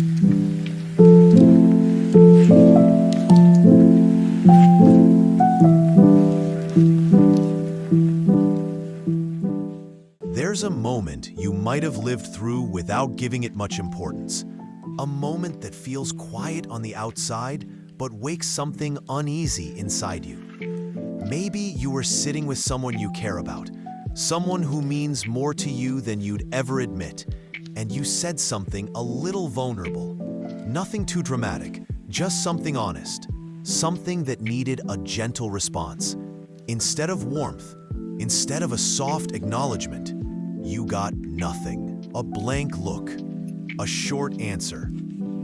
There's a moment you might have lived through without giving it much importance. A moment that feels quiet on the outside, but wakes something uneasy inside you. Maybe you were sitting with someone you care about, someone who means more to you than you'd ever admit, and you said something a little vulnerable. Nothing too dramatic, just something honest, something that needed a gentle response. Instead of warmth, instead of a soft acknowledgement, you got nothing. A blank look, a short answer,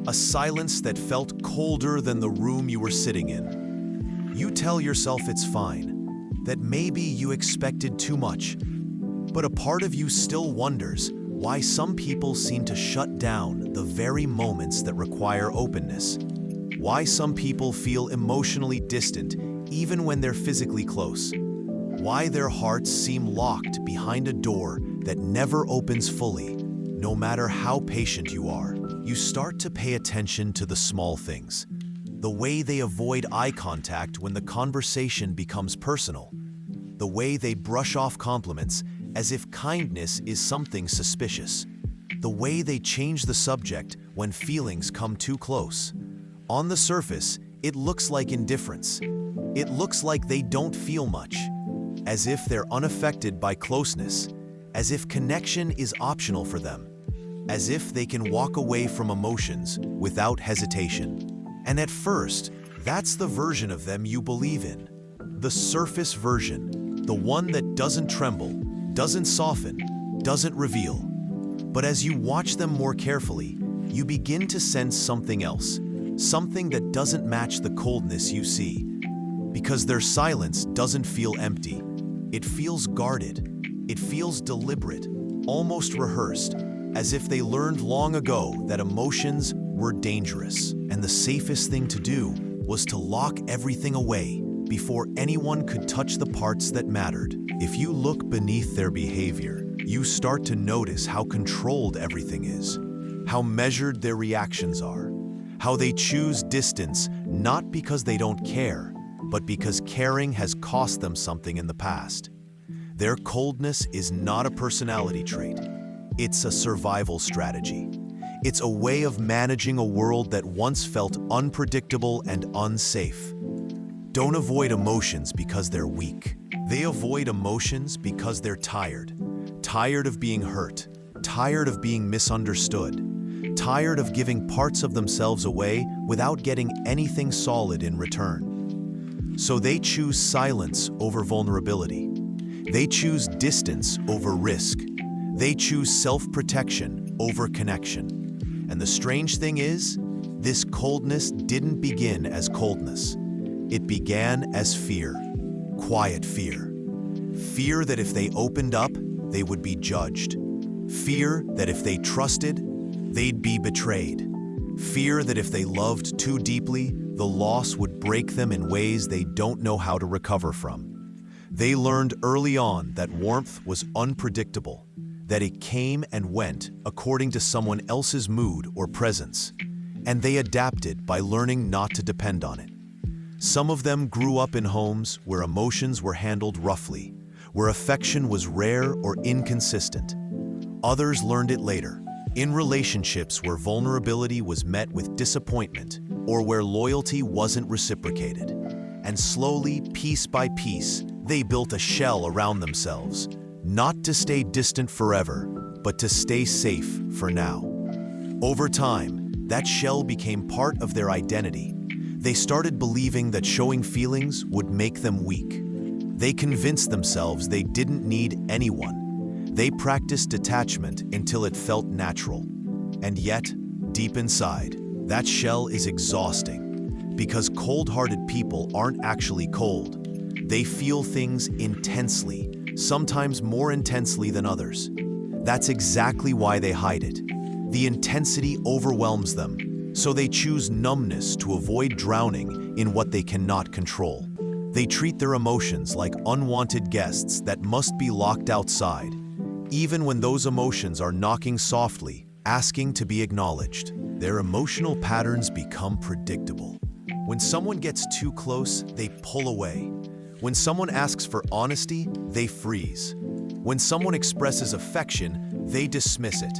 a silence that felt colder than the room you were sitting in. You tell yourself it's fine, that maybe you expected too much, but a part of you still wonders why some people seem to shut down the very moments that require openness. Why some people feel emotionally distant even when they're physically close. Why their hearts seem locked behind a door that never opens fully, no matter how patient you are. You start to pay attention to the small things. The way they avoid eye contact when the conversation becomes personal. The way they brush off compliments as if kindness is something suspicious. The way they change the subject when feelings come too close. On the surface, it looks like indifference. It looks like they don't feel much, as if they're unaffected by closeness, as if connection is optional for them, as if they can walk away from emotions without hesitation. And at first, that's the version of them you believe in. The surface version, the one that doesn't tremble, doesn't soften, doesn't reveal. But as you watch them more carefully, you begin to sense something else, something that doesn't match the coldness you see. Because their silence doesn't feel empty. It feels guarded. It feels deliberate, almost rehearsed, as if they learned long ago that emotions were dangerous, and the safest thing to do was to lock everything away before anyone could touch the parts that mattered. If you look beneath their behavior, you start to notice how controlled everything is, how measured their reactions are, how they choose distance not because they don't care, but because caring has cost them something in the past. Their coldness is not a personality trait. It's a survival strategy. It's a way of managing a world that once felt unpredictable and unsafe. Don't avoid emotions because they're weak. They avoid emotions because they're tired. Tired of being hurt. Tired of being misunderstood. Tired of giving parts of themselves away without getting anything solid in return. So they choose silence over vulnerability. They choose distance over risk. They choose self-protection over connection. And the strange thing is, this coldness didn't begin as coldness. It began as fear, quiet fear. Fear that if they opened up, they would be judged. Fear that if they trusted, they'd be betrayed. Fear that if they loved too deeply, the loss would break them in ways they don't know how to recover from. They learned early on that warmth was unpredictable, that it came and went according to someone else's mood or presence, and they adapted by learning not to depend on it. Some of them grew up in homes where emotions were handled roughly, where affection was rare or inconsistent. Others learned it later, in relationships where vulnerability was met with disappointment or where loyalty wasn't reciprocated. And slowly, piece by piece, they built a shell around themselves, not to stay distant forever, but to stay safe for now. Over time, that shell became part of their identity. They started believing that showing feelings would make them weak. They convinced themselves they didn't need anyone. They practiced detachment until it felt natural. And yet, deep inside, that shell is exhausting, because cold-hearted people aren't actually cold. They feel things intensely, sometimes more intensely than others. That's exactly why they hide it. The intensity overwhelms them, so they choose numbness to avoid drowning in what they cannot control. They treat their emotions like unwanted guests that must be locked outside, even when those emotions are knocking softly, asking to be acknowledged. Their emotional patterns become predictable. When someone gets too close, they pull away. When someone asks for honesty, they freeze. When someone expresses affection, they dismiss it.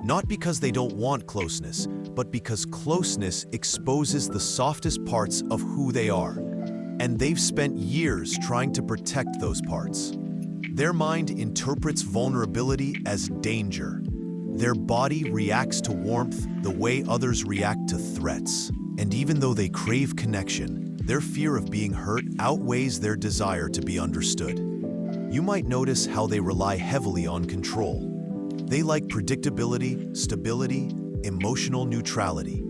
Not because they don't want closeness, but because closeness exposes the softest parts of who they are. And they've spent years trying to protect those parts. Their mind interprets vulnerability as danger. Their body reacts to warmth the way others react to threats. And even though they crave connection, their fear of being hurt outweighs their desire to be understood. You might notice how they rely heavily on control. They like predictability, stability, emotional neutrality,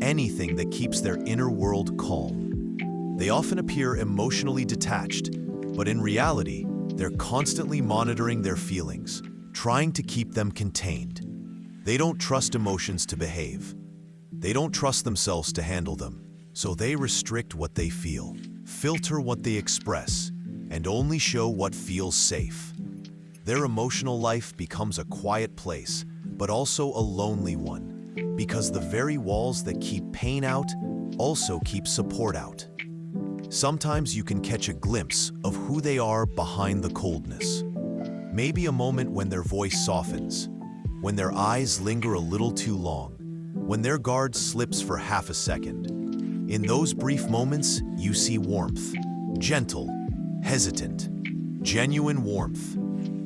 anything that keeps their inner world calm. They often appear emotionally detached, but in reality, they're constantly monitoring their feelings, trying to keep them contained. They don't trust emotions to behave. They don't trust themselves to handle them, so they restrict what they feel, filter what they express, and only show what feels safe. Their emotional life becomes a quiet place, but also a lonely one, because the very walls that keep pain out also keep support out. Sometimes you can catch a glimpse of who they are behind the coldness. Maybe a moment when their voice softens, when their eyes linger a little too long, when their guard slips for half a second. In those brief moments, you see warmth, gentle, hesitant, genuine warmth.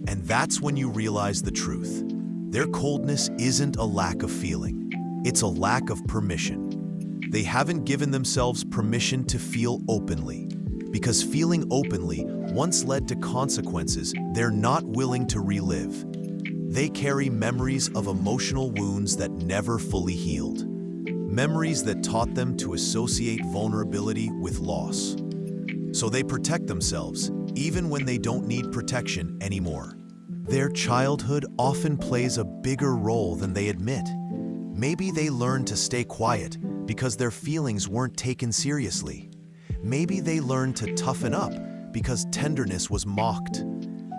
And that's when you realize the truth. Their coldness isn't a lack of feeling, it's a lack of permission. They haven't given themselves permission to feel openly, because feeling openly once led to consequences they're not willing to relive. They carry memories of emotional wounds that never fully healed, memories that taught them to associate vulnerability with loss. So they protect themselves, even when they don't need protection anymore. Their childhood often plays a bigger role than they admit. Maybe they learned to stay quiet because their feelings weren't taken seriously. Maybe they learned to toughen up because tenderness was mocked.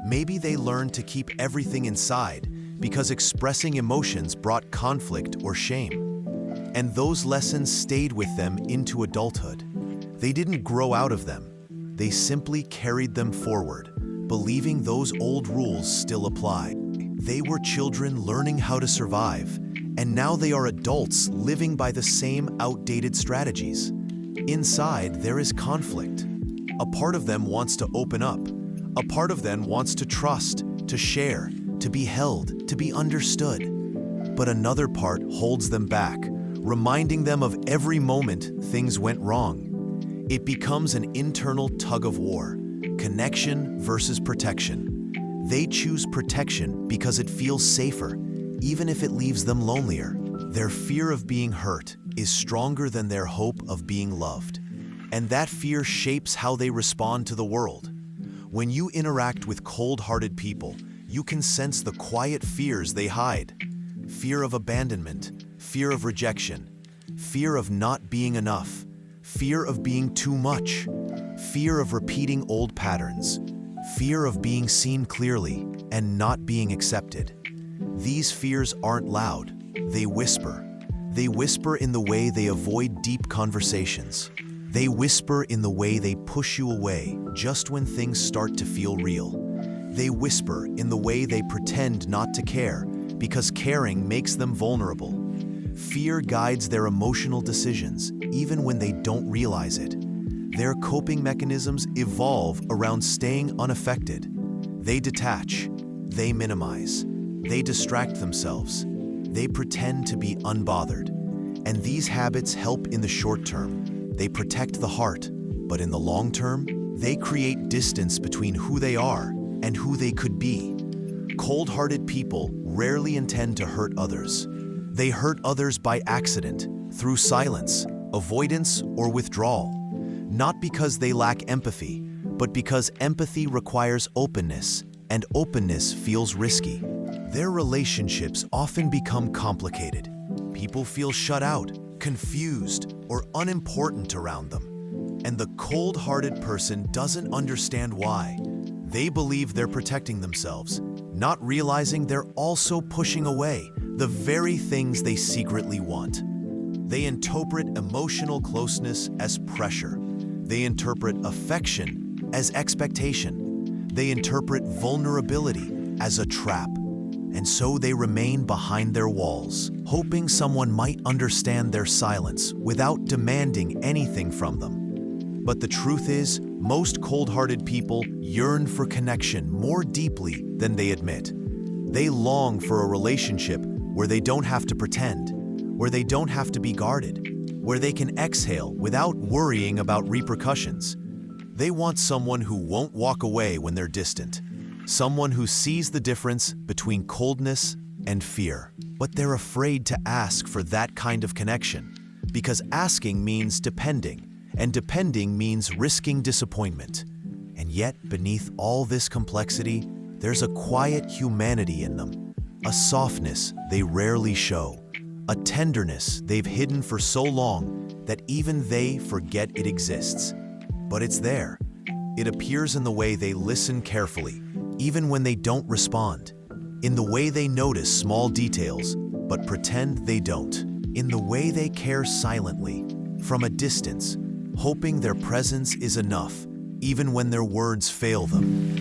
Maybe they learned to keep everything inside because expressing emotions brought conflict or shame. And those lessons stayed with them into adulthood. They didn't grow out of them. They simply carried them forward, believing those old rules still apply. They were children learning how to survive, and now they are adults living by the same outdated strategies. Inside, there is conflict. A part of them wants to open up. A part of them wants to trust, to share, to be held, to be understood. But another part holds them back, reminding them of every moment things went wrong. It becomes an internal tug of war, connection versus protection. They choose protection because it feels safer, even if it leaves them lonelier. Their fear of being hurt is stronger than their hope of being loved. And that fear shapes how they respond to the world. When you interact with cold-hearted people, you can sense the quiet fears they hide. Fear of abandonment, fear of rejection, fear of not being enough, fear of being too much, fear of repeating old patterns, fear of being seen clearly and not being accepted. These fears aren't loud, they whisper. They whisper in the way they avoid deep conversations. They whisper in the way they push you away just when things start to feel real. They whisper in the way they pretend not to care because caring makes them vulnerable. Fear guides their emotional decisions even when they don't realize it. Their coping mechanisms evolve around staying unaffected. They detach, they minimize, they distract themselves, they pretend to be unbothered. And these habits help in the short term. They protect the heart, but in the long term, they create distance between who they are and who they could be. Cold-hearted people rarely intend to hurt others. They hurt others by accident, through silence, avoidance, or withdrawal. Not because they lack empathy, but because empathy requires openness, and openness feels risky. Their relationships often become complicated. People feel shut out, confused, or unimportant around them. And the cold-hearted person doesn't understand why. They believe they're protecting themselves, not realizing they're also pushing away, the very things they secretly want. They interpret emotional closeness as pressure. They interpret affection as expectation. They interpret vulnerability as a trap. And so they remain behind their walls, hoping someone might understand their silence without demanding anything from them. But the truth is, most cold-hearted people yearn for connection more deeply than they admit. They long for a relationship where they don't have to pretend, where they don't have to be guarded, where they can exhale without worrying about repercussions. They want someone who won't walk away when they're distant, someone who sees the difference between coldness and fear. But they're afraid to ask for that kind of connection, because asking means depending, and depending means risking disappointment. And yet, beneath all this complexity, there's a quiet humanity in them, a softness they rarely show, a tenderness they've hidden for so long that even they forget it exists. But it's there. It appears in the way they listen carefully, even when they don't respond, in the way they notice small details but pretend they don't, in the way they care silently, from a distance, hoping their presence is enough, even when their words fail them.